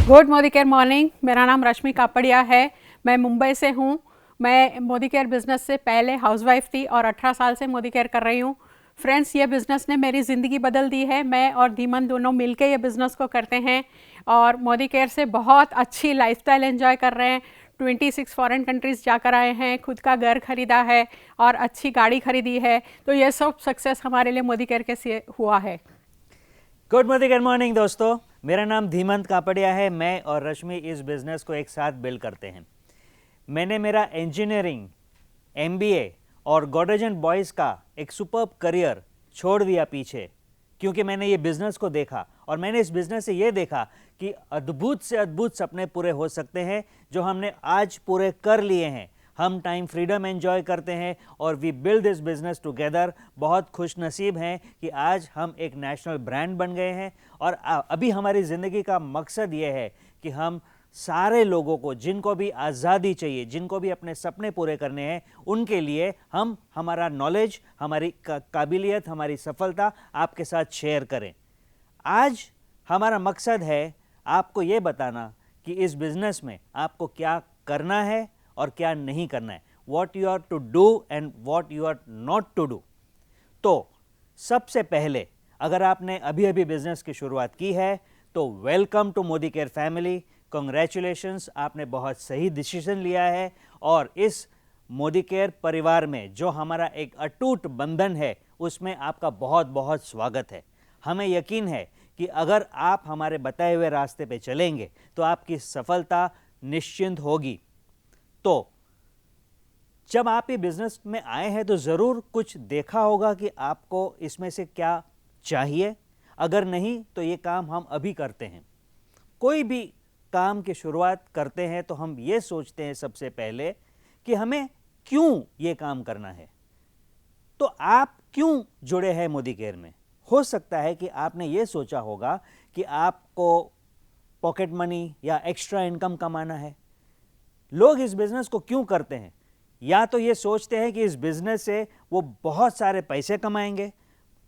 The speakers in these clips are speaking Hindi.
Good Modi care morning. मेरा नाम रश्मि कापड़िया है। मैं मुंबई से हूँ। मैं मोदी केयर बिज़नेस से पहले हाउसवाइफ थी और 18 साल से मोदी केयर कर रही हूँ। फ्रेंड्स, ये बिज़नेस ने मेरी ज़िंदगी बदल दी है। मैं और धीमन दोनों मिलके ये बिज़नेस को करते हैं और मोदी केयर से बहुत अच्छी लाइफस्टाइल एंजॉय कर रहे हैं। 26 फॉरेन कंट्रीज़ जाकर आए हैं, खुद का घर खरीदा है और अच्छी गाड़ी खरीदी है। तो ये सब सक्सेस हमारे लिए मोदी केयर के से हुआ है। गुड मॉर्निंग, गुड मॉर्निंग दोस्तों। मेरा नाम धीमंत कापड़िया है। मैं और रश्मि इस बिज़नेस को एक साथ बिल्ड करते हैं। मैंने मेरा इंजीनियरिंग, एमबीए और गॉडरेज बॉयज़ का एक सुपर्ब करियर छोड़ दिया पीछे, क्योंकि मैंने ये बिज़नेस को देखा और मैंने इस बिज़नेस से ये देखा कि अद्भुत से अद्भुत सपने पूरे हो सकते हैं जो हमने आज पूरे कर लिए हैं। हम टाइम फ्रीडम एंजॉय करते हैं और we build this business together. बहुत खुश नसीब हैं कि आज हम एक नेशनल ब्रांड बन गए हैं और अभी हमारी ज़िंदगी का मकसद ये है कि हम सारे लोगों को, जिनको भी आज़ादी चाहिए, जिनको भी अपने सपने पूरे करने हैं, उनके लिए हम हमारा नॉलेज, हमारी काबिलियत, हमारी सफलता आपके साथ शेयर करें। आज हमारा मकसद है आपको ये बताना कि इस बिज़नेस में आपको क्या करना है और क्या नहीं करना है, what you are to do and what you are not to do. तो सबसे पहले, अगर आपने अभी अभी बिजनेस की शुरुआत की है तो welcome to Modi care family. Congratulations, आपने बहुत सही डिसीजन लिया है और इस मोदी केयर परिवार में जो हमारा एक अटूट बंधन है उसमें आपका बहुत बहुत स्वागत है। हमें यकीन है कि अगर आप हमारे बताए हुए रास्ते पे चलेंगे तो आपकी सफलता निश्चिंत होगी। तो जब आप ये बिजनेस में आए हैं तो ज़रूर कुछ देखा होगा कि आपको इसमें से क्या चाहिए। अगर नहीं तो ये काम हम अभी करते हैं। कोई भी काम की शुरुआत करते हैं तो हम ये सोचते हैं सबसे पहले कि हमें क्यों ये काम करना है। तो आप क्यों जुड़े हैं मोदी केयर में? हो सकता है कि आपने ये सोचा होगा कि आपको पॉकेट मनी या एक्स्ट्रा इनकम कमाना है। लोग इस बिज़नेस को क्यों करते हैं? या तो ये सोचते हैं कि इस बिज़नेस से वो बहुत सारे पैसे कमाएंगे,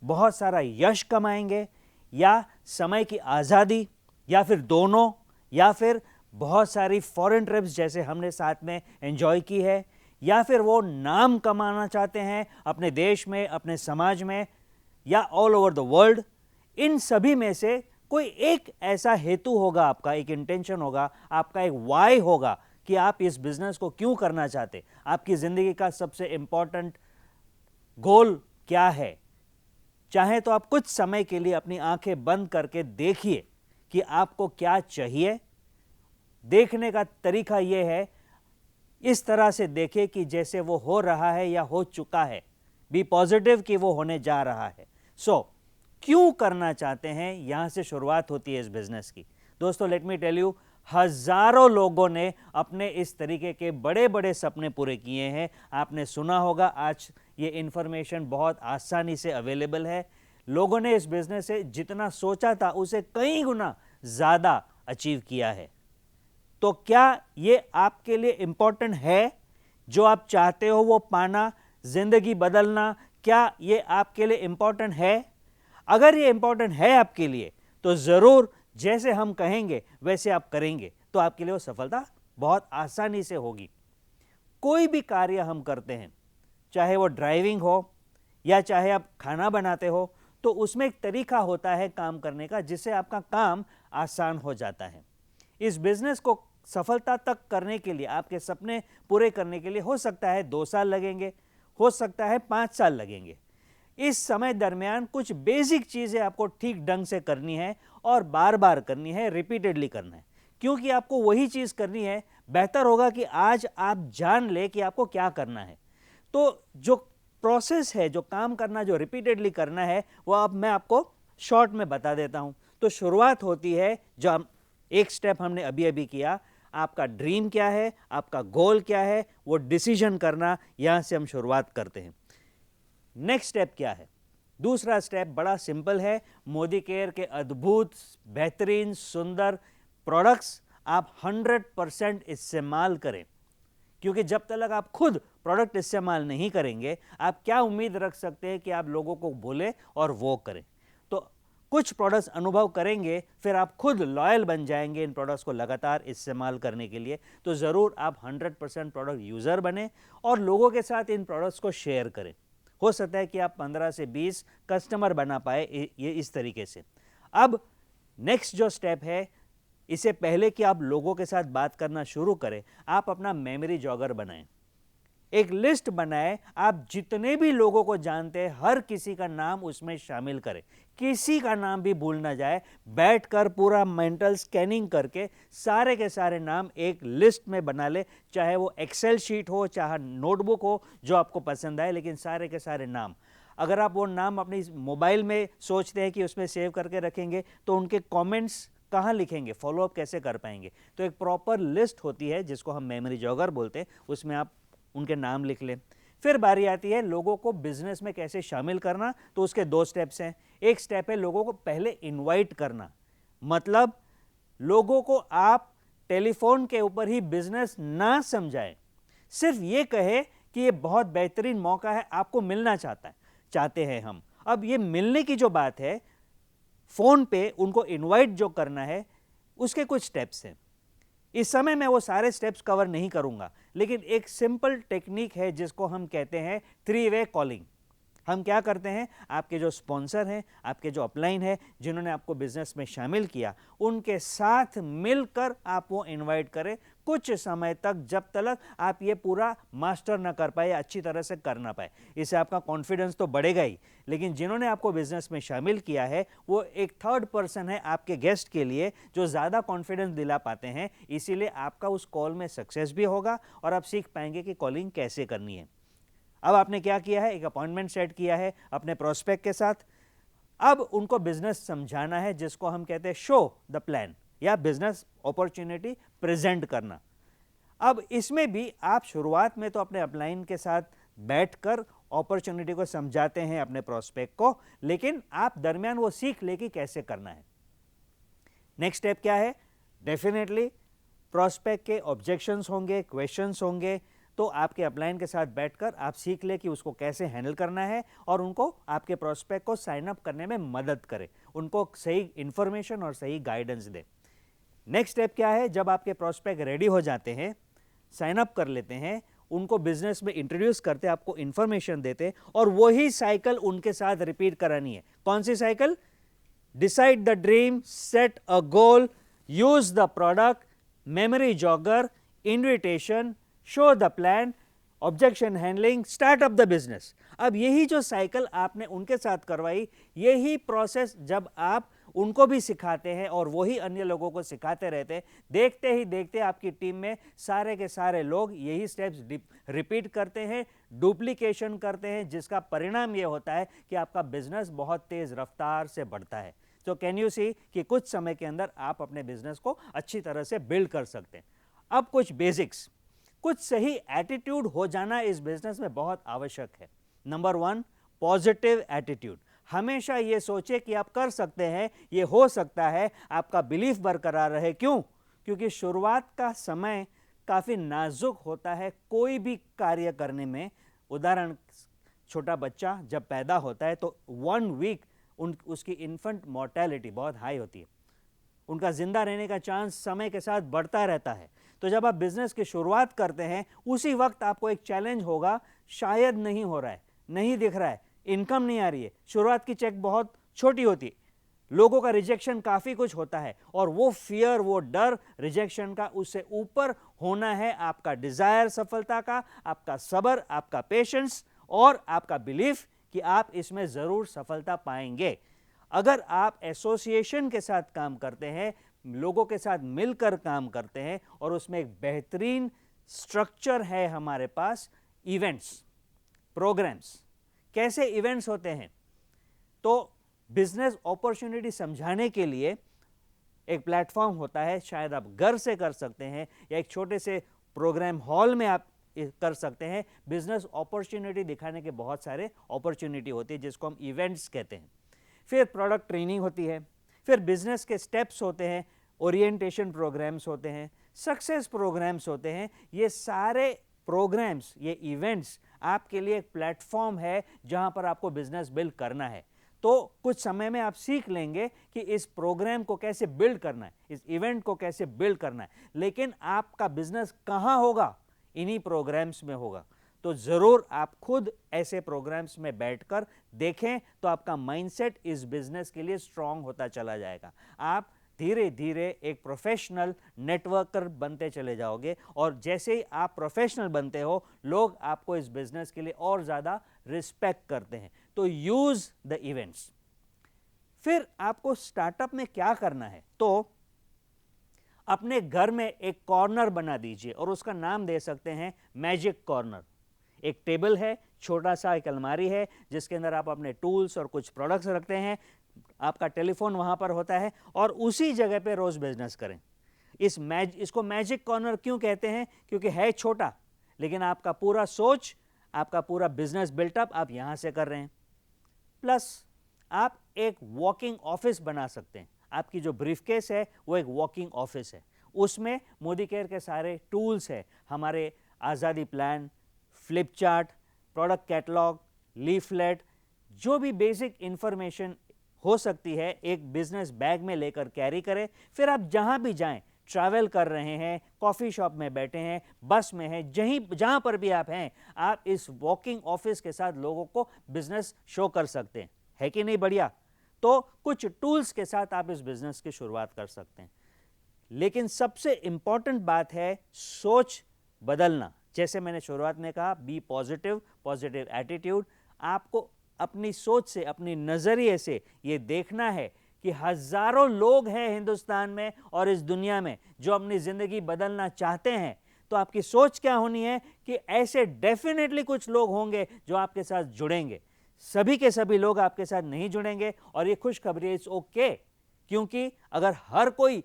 बहुत सारा यश कमाएंगे, या समय की आज़ादी, या फिर दोनों, या फिर बहुत सारी फॉरेन ट्रिप्स जैसे हमने साथ में एंजॉय की है, या फिर वो नाम कमाना चाहते हैं अपने देश में, अपने समाज में, या ऑल ओवर द वर्ल्ड। इन सभी में से कोई एक ऐसा हेतु होगा, आपका एक इंटेंशन होगा, आपका एक वाई होगा कि आप इस बिजनेस को क्यों करना चाहते। आपकी ज़िंदगी का सबसे इंपॉर्टेंट गोल क्या है? चाहे तो आप कुछ समय के लिए अपनी आंखें बंद करके देखिए कि आपको क्या चाहिए। देखने का तरीका यह है, इस तरह से देखिए कि जैसे वो हो रहा है या हो चुका है। बी पॉजिटिव कि वो होने जा रहा है। क्यों करना चाहते हैं, यहां से शुरुआत होती है इस बिजनेस की। दोस्तों, लेट मी टेल यू, हजारों लोगों ने अपने इस तरीके के बड़े बड़े सपने पूरे किए हैं। आपने सुना होगा, आज ये इंफॉर्मेशन बहुत आसानी से अवेलेबल है। लोगों ने इस बिजनेस से जितना सोचा था उसे कई गुना ज़्यादा अचीव किया है। तो क्या ये आपके लिए इंपॉर्टेंट है? जो आप चाहते हो वो पाना, जिंदगी बदलना, क्या ये आपके लिए इंपॉर्टेंट है? अगर ये इंपॉर्टेंट है आपके लिए तो ज़रूर जैसे हम कहेंगे वैसे आप करेंगे तो आपके लिए वो सफलता बहुत आसानी से होगी। कोई भी कार्य हम करते हैं, चाहे वो ड्राइविंग हो या चाहे आप खाना बनाते हो, तो उसमें एक तरीका होता है काम करने का जिससे आपका काम आसान हो जाता है। इस बिजनेस को सफलता तक करने के लिए, आपके सपने पूरे करने के लिए हो सकता है 2 साल लगेंगे, हो सकता है 5 साल लगेंगे। इस समय दरमियान कुछ बेसिक चीज़ें आपको ठीक ढंग से करनी है और बार बार करनी है, रिपीटेडली करना है, क्योंकि आपको वही चीज़ करनी है। बेहतर होगा कि आज आप जान ले कि आपको क्या करना है। तो जो प्रोसेस है, जो काम करना, जो रिपीटेडली करना है, वो अब मैं आपको शॉर्ट में बता देता हूँ। तो शुरुआत होती है, जो हम एक स्टेप हमने अभी अभी किया, आपका ड्रीम क्या है, आपका गोल क्या है, वो डिसीजन करना, यहाँ से हम शुरुआत करते हैं। नेक्स्ट स्टेप क्या है? दूसरा स्टेप बड़ा सिंपल है। मोदी केयर के अद्भुत, बेहतरीन, सुंदर प्रोडक्ट्स आप 100% इस्तेमाल करें, क्योंकि जब तक आप खुद प्रोडक्ट इस्तेमाल नहीं करेंगे, आप क्या उम्मीद रख सकते हैं कि आप लोगों को बोले और वो करें। तो कुछ प्रोडक्ट्स अनुभव करेंगे, फिर आप खुद लॉयल बन जाएंगे इन प्रोडक्ट्स को लगातार इस्तेमाल करने के लिए। तो ज़रूर आप 100% प्रोडक्ट यूज़र बने और लोगों के साथ इन प्रोडक्ट्स को शेयर करें। हो सकता है कि आप 15 से 20 कस्टमर बना पाए ये इस तरीके से। अब नेक्स्ट जो स्टेप है, इससे पहले कि आप लोगों के साथ बात करना शुरू करें, आप अपना मेमोरी जॉगर बनाएं। एक लिस्ट बनाएं, आप जितने भी लोगों को जानते हैं हर किसी का नाम उसमें शामिल करें, किसी का नाम भी भूल ना जाए। बैठकर पूरा मेंटल स्कैनिंग करके सारे के सारे नाम एक लिस्ट में बना ले, चाहे वो एक्सेल शीट हो, चाहे नोटबुक हो, जो आपको पसंद आए, लेकिन सारे के सारे नाम। अगर आप वो नाम अपनी मोबाइल में सोचते हैं कि उसमें सेव करके रखेंगे, तो उनके कमेंट्स कहाँ लिखेंगे, फॉलोअप कैसे कर पाएंगे? तो एक प्रॉपर लिस्ट होती है जिसको हम मेमोरी जॉगर बोलते हैं, उसमें आप उनके नाम लिख लें। फिर बारी आती है लोगों को बिजनेस में कैसे शामिल करना। तो उसके 2 स्टेप्स हैं। एक स्टेप है लोगों को पहले इनवाइट करना, मतलब लोगों को आप टेलीफोन के ऊपर ही बिजनेस ना समझाएं, सिर्फ ये कहे कि ये बहुत बेहतरीन मौका है, आपको मिलना चाहते हैं हम। अब ये मिलने की जो बात है, फोन पे उनको इनवाइट जो करना है, उसके कुछ स्टेप्स हैं। इस समय मैं वो सारे स्टेप्स कवर नहीं करूंगा, लेकिन एक सिंपल टेक्निक है जिसको हम कहते हैं 3 वे कॉलिंग। हम क्या करते हैं, आपके जो स्पॉन्सर हैं, आपके जो अपलाइन है, जिन्होंने आपको बिजनेस में शामिल किया, उनके साथ मिलकर आप वो इनवाइट करें कुछ समय तक, जब तक आप ये पूरा मास्टर ना कर पाए, अच्छी तरह से कर ना पाए। इससे आपका कॉन्फिडेंस तो बढ़ेगा ही, लेकिन जिन्होंने आपको बिजनेस में शामिल किया है वो एक थर्ड पर्सन है आपके गेस्ट के लिए, जो ज़्यादा कॉन्फिडेंस दिला पाते हैं। इसीलिए आपका उस कॉल में सक्सेस भी होगा और आप सीख पाएंगे कि कॉलिंग कैसे करनी है। अब आपने क्या किया है, एक अपॉइंटमेंट सेट किया है अपने प्रोस्पेक्ट के साथ। अब उनको बिजनेस समझाना है, जिसको हम कहते हैं शो द प्लान या बिजनेस अपॉर्चुनिटी प्रेजेंट करना। अब इसमें भी आप शुरुआत में तो अपने अपलाइन के साथ बैठकर अपॉर्चुनिटी को समझाते हैं अपने प्रोस्पेक्ट को, लेकिन आप दरमियान वो सीख ले कि कैसे करना है। नेक्स्ट स्टेप क्या है, डेफिनेटली प्रोस्पेक्ट के ऑब्जेक्शंस होंगे, क्वेश्चंस होंगे, तो आपके अपलाइन के साथ बैठकर आप सीख ले कि उसको कैसे हैंडल करना है और उनको आपके प्रोस्पेक्ट को साइन अप करने में मदद करें, उनको सही इंफॉर्मेशन और सही गाइडेंस दे। नेक्स्ट स्टेप क्या है, जब आपके प्रोस्पेक्ट रेडी हो जाते हैं, साइन अप कर लेते हैं, उनको बिजनेस में इंट्रोड्यूस करते, आपको इंफॉर्मेशन देते, और वही साइकिल उनके साथ रिपीट करानी है। कौन सी cycle? Decide the dream, set a goal, use the product, memory jogger, invitation, show the plan, objection handling, start up the business. अब यही जो साइकिल आपने उनके साथ करवाई, यही प्रोसेस जब आप उनको भी सिखाते हैं और वही अन्य लोगों को सिखाते रहते हैं, देखते ही देखते आपकी टीम में सारे के सारे लोग यही स्टेप्स रिपीट करते हैं, डुप्लीकेशन करते हैं, जिसका परिणाम ये होता है कि आपका बिजनेस बहुत तेज रफ्तार से बढ़ता है। तो कैन यू सी कि कुछ समय के अंदर आप अपने बिजनेस को अच्छी तरह से बिल्ड कर सकते हैं। अब कुछ बेसिक्स, कुछ सही एटीट्यूड हो जाना इस बिजनेस में बहुत आवश्यक है। Number 1, positive attitude. हमेशा ये सोचे कि आप कर सकते हैं, ये हो सकता है, आपका बिलीफ बरकरार रहे। क्यों? क्योंकि शुरुआत का समय काफ़ी नाजुक होता है कोई भी कार्य करने में। उदाहरण, छोटा बच्चा जब पैदा होता है तो 1 वीक उसकी इन्फेंट मोर्टेलिटी बहुत हाई होती है, उनका जिंदा रहने का चांस समय के साथ बढ़ता रहता है। तो जब आप बिजनेस की शुरुआत करते हैं, उसी वक्त आपको एक चैलेंज होगा, शायद नहीं हो रहा है, नहीं दिख रहा है, इनकम नहीं आ रही है, शुरुआत की चेक बहुत छोटी होती है, लोगों का रिजेक्शन काफ़ी कुछ होता है, और वो फियर, वो डर रिजेक्शन का, उससे ऊपर होना है आपका डिजायर सफलता का, आपका सब्र, आपका पेशेंस और आपका बिलीफ कि आप इसमें ज़रूर सफलता पाएंगे। अगर आप एसोसिएशन के साथ काम करते हैं, लोगों के साथ मिलकर काम करते हैं, और उसमें एक बेहतरीन स्ट्रक्चर है हमारे पास, इवेंट्स, प्रोग्राम्स। कैसे इवेंट्स होते हैं? तो बिजनेस अपॉर्चुनिटी समझाने के लिए एक प्लेटफॉर्म होता है, शायद आप घर से कर सकते हैं या एक छोटे से प्रोग्राम हॉल में आप कर सकते हैं। बिजनेस अपॉर्चुनिटी दिखाने के बहुत सारे अपॉर्चुनिटी होती है, जिसको हम इवेंट्स कहते हैं। फिर प्रोडक्ट ट्रेनिंग होती है, फिर बिजनेस के स्टेप्स होते हैं, ओरिएंटेशन प्रोग्राम्स होते हैं, सक्सेस प्रोग्राम्स होते हैं। ये सारे प्रोग्राम्स, ये इवेंट्स आपके लिए एक प्लेटफॉर्म है जहां पर आपको बिजनेस बिल्ड करना है। तो कुछ समय में आप सीख लेंगे कि इस प्रोग्राम को कैसे बिल्ड करना है, इस इवेंट को कैसे बिल्ड करना है। लेकिन आपका बिजनेस कहाँ होगा? इन्हीं प्रोग्राम्स में होगा। तो ज़रूर आप खुद ऐसे प्रोग्राम्स में बैठकर देखें तो आपका माइंडसेट इस बिजनेस के लिए स्ट्रांग होता चला जाएगा। आप धीरे धीरे एक प्रोफेशनल नेटवर्कर बनते चले जाओगे और जैसे ही आप प्रोफेशनल बनते हो, लोग आपको इस बिजनेस के लिए और ज़्यादा रिस्पेक्ट करते हैं। तो यूज़ द इवेंट्स। फिर आपको स्टार्टअप में क्या करना है? तो अपने घर में एक कॉर्नर बना दीजिए और उसका नाम दे सकते हैं मैजिक कॉर्नर। एक टेबल है, छोटा सा एक अलमारी है जिसके अंदर आप अपने टूल्स और कुछ प्रोडक्ट्स रखते हैं, आपका टेलीफोन वहां पर होता है और उसी जगह पे रोज बिजनेस करें। इसको मैजिक कॉर्नर क्यों कहते हैं? क्योंकि है छोटा, लेकिन आपका पूरा सोच, आपका पूरा बिजनेस बिल्टअप आप यहां से कर रहे हैं। प्लस आप एक वॉकिंग ऑफिस बना सकते हैं। आपकी जो ब्रीफकेस है वो एक वॉकिंग ऑफिस है, उसमें मोदी केयर के सारे टूल्स हैं, हमारे आज़ादी plan, flip chart, product catalogue, leaflet, जो भी बेसिक इंफॉर्मेशन हो सकती है एक बिजनेस बैग में लेकर कैरी करें। फिर आप जहां भी जाएं, ट्रैवल कर रहे हैं, कॉफ़ी शॉप में बैठे हैं, बस में हैं, जहां पर भी आप हैं, आप इस वॉकिंग ऑफिस के साथ लोगों को बिजनेस शो कर सकते हैं। है कि नहीं बढ़िया? तो कुछ टूल्स के साथ आप इस बिजनेस की शुरुआत कर सकते हैं। लेकिन सबसे इंपॉर्टेंट बात है सोच बदलना। जैसे मैंने शुरुआत में कहा, बी पॉजिटिव, पॉजिटिव एटीट्यूड। आपको अपनी सोच से, अपनी नज़रिए से ये देखना है कि हजारों लोग हैं हिंदुस्तान में और इस दुनिया में जो अपनी ज़िंदगी बदलना चाहते हैं। तो आपकी सोच क्या होनी है कि ऐसे डेफिनेटली कुछ लोग होंगे जो आपके साथ जुड़ेंगे। सभी के सभी लोग आपके साथ नहीं जुड़ेंगे और ये खुशखबरी, इट्स ओके। क्योंकि अगर हर कोई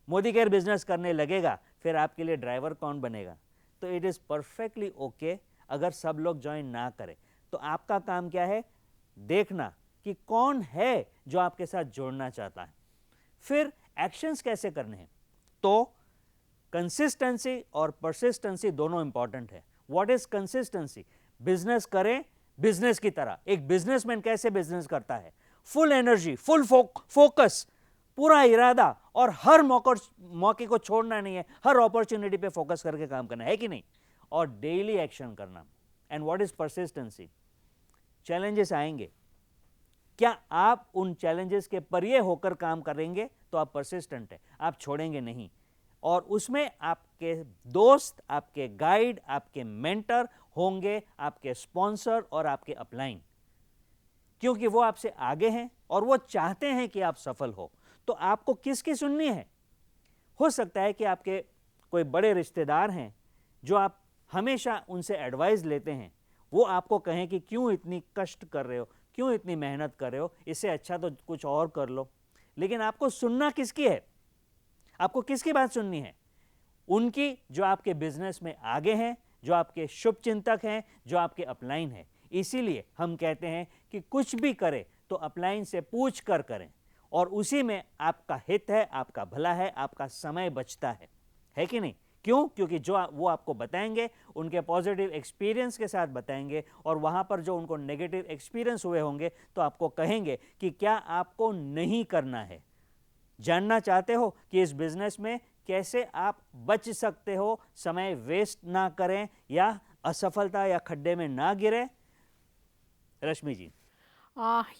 मोदी केयर बिजनेस करने लगेगा, फिर आपके लिए ड्राइवर कौन बनेगा? तो इट इज़ परफेक्टली ओके अगर सब लोग ज्वाइन ना करें। तो आपका काम क्या है? देखना कि कौन है जो आपके साथ जोड़ना चाहता है। फिर एक्शंस कैसे करने हैं? तो कंसिस्टेंसी और परसिस्टेंसी दोनों इंपॉर्टेंट है। What is consistency? बिजनेस करें बिजनेस की तरह। एक बिजनेसमैन कैसे बिजनेस करता है? फुल एनर्जी, फुल फोकस, पूरा इरादा, और हर मौके को छोड़ना नहीं है, हर अपॉर्चुनिटी पे फोकस करके काम करना है कि नहीं, और डेली एक्शन करना। And what is persistency? Challenges आएंगे, क्या आप उन चैलेंजेस के परे होकर काम करेंगे तो आप परसिस्टेंट है, आप छोड़ेंगे नहीं। और उसमें आपके दोस्त, आपके गाइड, आपके मेंटर होंगे, आपके स्पॉन्सर और आपके अपलाइन, क्योंकि वो आपसे आगे हैं और वो चाहते हैं कि आप सफल हो। तो आपको किसकी सुननी है? हो सकता है कि आपके कोई बड़े रिश्तेदार हैं जो आप हमेशा उनसे एडवाइस लेते हैं, वो आपको कहें कि क्यों इतनी कष्ट कर रहे हो, क्यों इतनी मेहनत कर रहे हो, इससे अच्छा तो कुछ और कर लो। लेकिन आपको सुनना किसकी है? आपको किसकी बात सुननी है? उनकी जो आपके बिजनेस में आगे हैं, जो आपके शुभ चिंतक हैं, जो आपके अपलाइन हैं। इसीलिए हम कहते हैं कि कुछ भी करें तो अपलाइन से पूछ कर करें, और उसी में आपका हित है, आपका भला है, आपका समय बचता है कि नहीं? क्यों? क्योंकि जो वो आपको बताएंगे उनके पॉजिटिव एक्सपीरियंस के साथ बताएंगे, और वहाँ पर जो उनको नेगेटिव एक्सपीरियंस हुए होंगे तो आपको कहेंगे कि क्या आपको नहीं करना है। जानना चाहते हो कि इस बिजनेस में कैसे आप बच सकते हो, समय वेस्ट ना करें या असफलता या खड्डे में ना गिरे? रश्मि जी,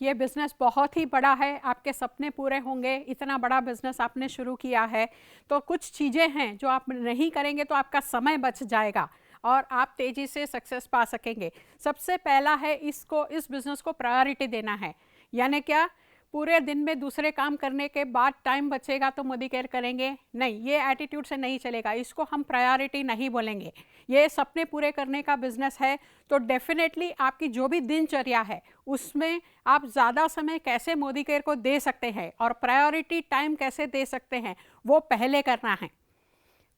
ये बिज़नेस बहुत ही बड़ा है, आपके सपने पूरे होंगे। इतना बड़ा बिज़नेस आपने शुरू किया है, तो कुछ चीज़ें हैं जो आप नहीं करेंगे तो आपका समय बच जाएगा और आप तेज़ी से सक्सेस पा सकेंगे। सबसे पहला है, इस बिज़नेस को प्रायोरिटी देना है। यानी क्या? पूरे दिन में दूसरे काम करने के बाद टाइम बचेगा तो मोदी केयर करेंगे नहीं, ये एटीट्यूड से नहीं चलेगा। इसको हम प्रायोरिटी नहीं बोलेंगे। ये सपने पूरे करने का बिजनेस है, तो डेफिनेटली आपकी जो भी दिनचर्या है उसमें आप ज़्यादा समय कैसे मोदी केयर को दे सकते हैं और प्रायोरिटी टाइम कैसे दे सकते हैं, वो पहले करना है।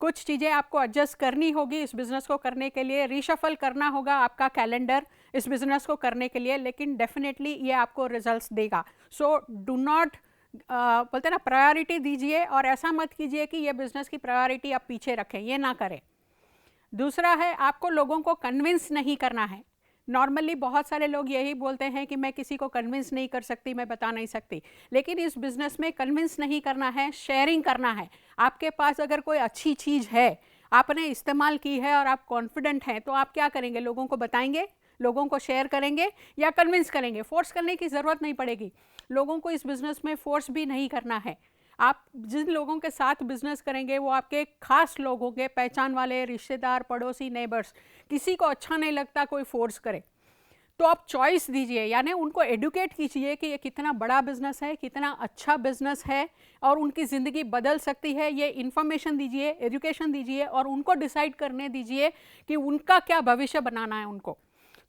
कुछ चीज़ें आपको एडजस्ट करनी होगी इस बिज़नेस को करने के लिए, रीशफल करना होगा आपका कैलेंडर इस बिज़नेस को करने के लिए, लेकिन डेफिनेटली ये आपको रिजल्ट्स देगा। सो डू नॉट बोलते हैं ना, प्रायोरिटी दीजिए और ऐसा मत कीजिए कि ये बिज़नेस की प्रायोरिटी आप पीछे रखें, ये ना करें। दूसरा है, आपको लोगों को कन्विंस नहीं करना है। नॉर्मली बहुत सारे लोग यही बोलते हैं कि मैं किसी को कन्विंस नहीं कर सकती, मैं बता नहीं सकती, लेकिन इस बिज़नेस में कन्विंस नहीं करना है, शेयरिंग करना है। आपके पास अगर कोई अच्छी चीज़ है, आपने इस्तेमाल की है और आप कॉन्फिडेंट हैं, तो आप क्या करेंगे? लोगों को बताएंगे, लोगों को शेयर करेंगे या कन्विंस करेंगे? फोर्स करने की ज़रूरत नहीं पड़ेगी। लोगों को इस बिज़नेस में फोर्स भी नहीं करना है। आप जिन लोगों के साथ बिजनेस करेंगे वो आपके खास लोग होंगे, पहचान वाले, रिश्तेदार, पड़ोसी, नेबर्स। किसी को अच्छा नहीं लगता कोई फोर्स करे, तो आप चॉइस दीजिए, यानी उनको एडुकेट कीजिए कि ये कितना बड़ा बिजनेस है, कितना अच्छा बिजनेस है और उनकी ज़िंदगी बदल सकती है। ये इन्फॉर्मेशन दीजिए, एजुकेशन दीजिए और उनको डिसाइड करने दीजिए कि उनका क्या भविष्य बनाना है उनको।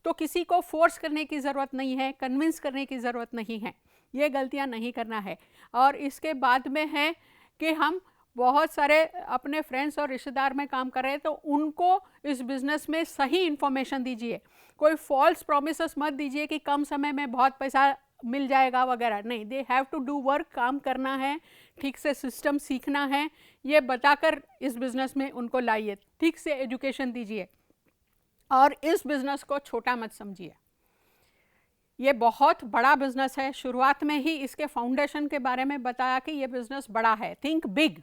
तो किसी को फोर्स करने की ज़रूरत नहीं है, कन्विंस करने की ज़रूरत नहीं है। ये गलतियां नहीं करना है। और इसके बाद में है कि हम बहुत सारे अपने फ्रेंड्स और रिश्तेदार में काम कर रहे हैं, तो उनको इस बिज़नेस में सही इन्फॉर्मेशन दीजिए। कोई फॉल्स प्रॉमिसेस मत दीजिए कि कम समय में बहुत पैसा मिल जाएगा वगैरह, नहीं। They have to do work, काम करना है, ठीक से सिस्टम सीखना है, ये बताकर इस बिज़नेस में उनको लाइए, ठीक से एजुकेशन दीजिए और इस बिज़नेस को छोटा मत समझिए। ये बहुत बड़ा बिजनेस है। शुरुआत में ही इसके फाउंडेशन के बारे में बताया कि ये बिजनेस बड़ा है। Think big.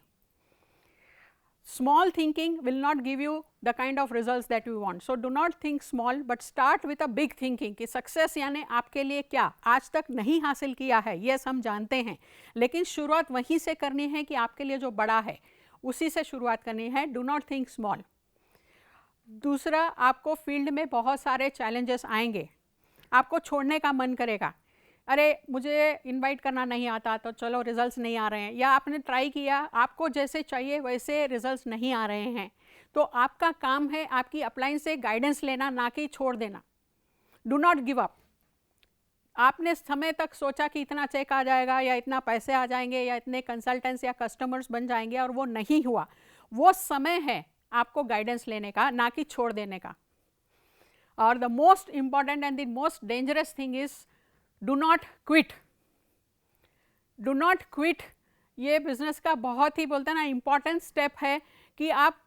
Small thinking will not give you the kind of results that you want. So do not think small but start with a big thinking कि सक्सेस यानी आपके लिए क्या आज तक नहीं हासिल किया है, ये हम जानते हैं, लेकिन शुरुआत वहीं से करनी है कि आपके लिए जो बड़ा है उसी से शुरुआत करनी है। Do not think small. दूसरा, आपको फील्ड में बहुत सारे चैलेंजेस आएंगे, आपको छोड़ने का मन करेगा। अरे मुझे इनवाइट करना नहीं आता, तो चलो रिजल्ट्स नहीं आ रहे हैं, या आपने ट्राई किया, आपको जैसे चाहिए वैसे रिजल्ट्स नहीं आ रहे हैं, तो आपका काम है आपकी अपलाइन से गाइडेंस लेना, ना कि छोड़ देना। Do not give up. आपने समय तक सोचा कि इतना चेक आ जाएगा या इतना पैसे आ जाएंगे या इतने कंसल्टेंट्स या कस्टमर्स बन जाएंगे और वो नहीं हुआ। वो समय है आपको गाइडेंस लेने का, ना कि छोड़ देने का। और the most important and the most dangerous thing is do not quit. Do not quit ये बिजनेस का बहुत ही बोलते हैं ना इंपॉर्टेंट स्टेप है कि आप,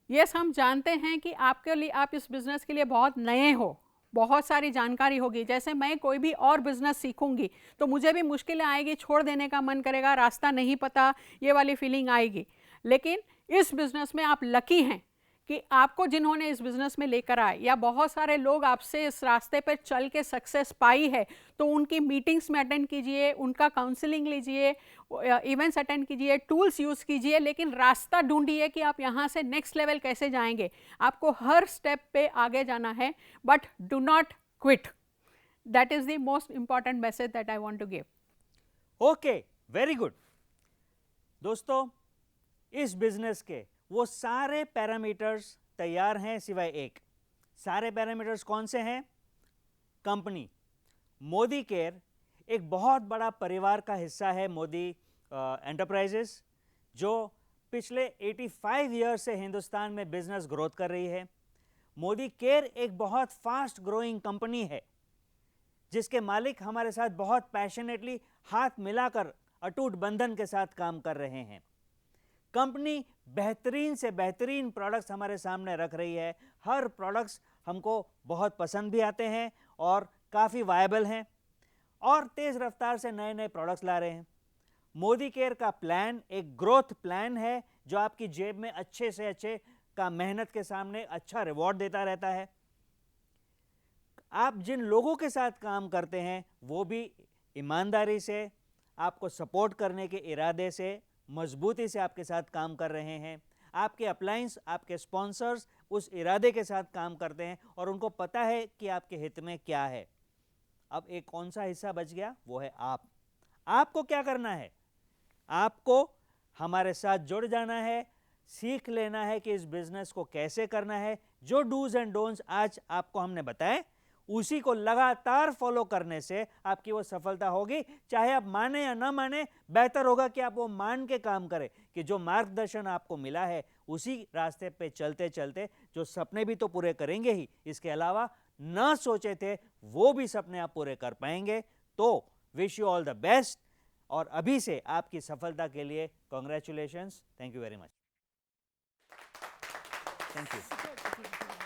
ये हम जानते हैं कि आपके लिए, आप इस बिज़नेस के लिए बहुत नए हो, बहुत सारी जानकारी होगी। जैसे मैं कोई भी और बिज़नेस सीखूंगी तो मुझे भी मुश्किलें आएगी, छोड़ देने का मन करेगा, रास्ता नहीं पता, ये वाली फीलिंग आएगी। लेकिन इस बिज़नेस में आप लकी हैं कि आपको जिन्होंने इस बिज़नेस में लेकर आए, या बहुत सारे लोग आपसे इस रास्ते पर चल के सक्सेस पाई है, तो उनकी मीटिंग्स में अटेंड कीजिए, उनका काउंसलिंग लीजिए, इवेंट्स अटेंड कीजिए, टूल्स यूज़ कीजिए, लेकिन रास्ता ढूंढिए कि आप यहाँ से नेक्स्ट लेवल कैसे जाएंगे। आपको हर स्टेप पे आगे जाना है, but do not quit. That is the most important message that I want to give. Okay, very good. दोस्तों, इस बिजनेस के वो सारे पैरामीटर्स तैयार हैं सिवाय एक। सारे पैरामीटर्स कौन से हैं? कंपनी मोदी केयर एक बहुत बड़ा परिवार का हिस्सा है, मोदी एंटरप्राइजेस, जो पिछले 85 ईयर से हिंदुस्तान में बिजनेस ग्रोथ कर रही है। मोदी केयर एक बहुत फास्ट ग्रोइंग कंपनी है जिसके मालिक हमारे साथ बहुत पैशनेटली हाथ मिलाकर अटूट बंधन के साथ काम कर रहे हैं। कंपनी बेहतरीन से बेहतरीन प्रोडक्ट्स हमारे सामने रख रही है। हर प्रोडक्ट्स हमको बहुत पसंद भी आते हैं और काफ़ी वायबल हैं, और तेज़ रफ्तार से नए नए प्रोडक्ट्स ला रहे हैं। मोदी केयर का प्लान एक ग्रोथ प्लान है जो आपकी जेब में अच्छे से अच्छे का मेहनत के सामने अच्छा रिवॉर्ड देता रहता है। आप जिन लोगों के साथ काम करते हैं वो भी ईमानदारी से, आपको सपोर्ट करने के इरादे से, मजबूती से आपके साथ काम कर रहे हैं। आपके अपलायंस, आपके स्पॉन्सर्स उस इरादे के साथ काम करते हैं और उनको पता है कि आपके हित में क्या है। अब एक कौन सा हिस्सा बच गया? वो है आप। आपको क्या करना है? आपको हमारे साथ जुड़ जाना है, सीख लेना है कि इस बिजनेस को कैसे करना है। जो डूज एंड डोंट्स आज आपको हमने बताए, उसी को लगातार फॉलो करने से आपकी वो सफलता होगी। चाहे आप माने या ना माने, बेहतर होगा कि आप वो मान के काम करें कि जो मार्गदर्शन आपको मिला है उसी रास्ते पे चलते चलते जो सपने भी तो पूरे करेंगे ही, इसके अलावा ना सोचे थे वो भी सपने आप पूरे कर पाएंगे। तो wish you all the best, और अभी से आपकी सफलता के लिए congratulations. Thank you very much. Thank you.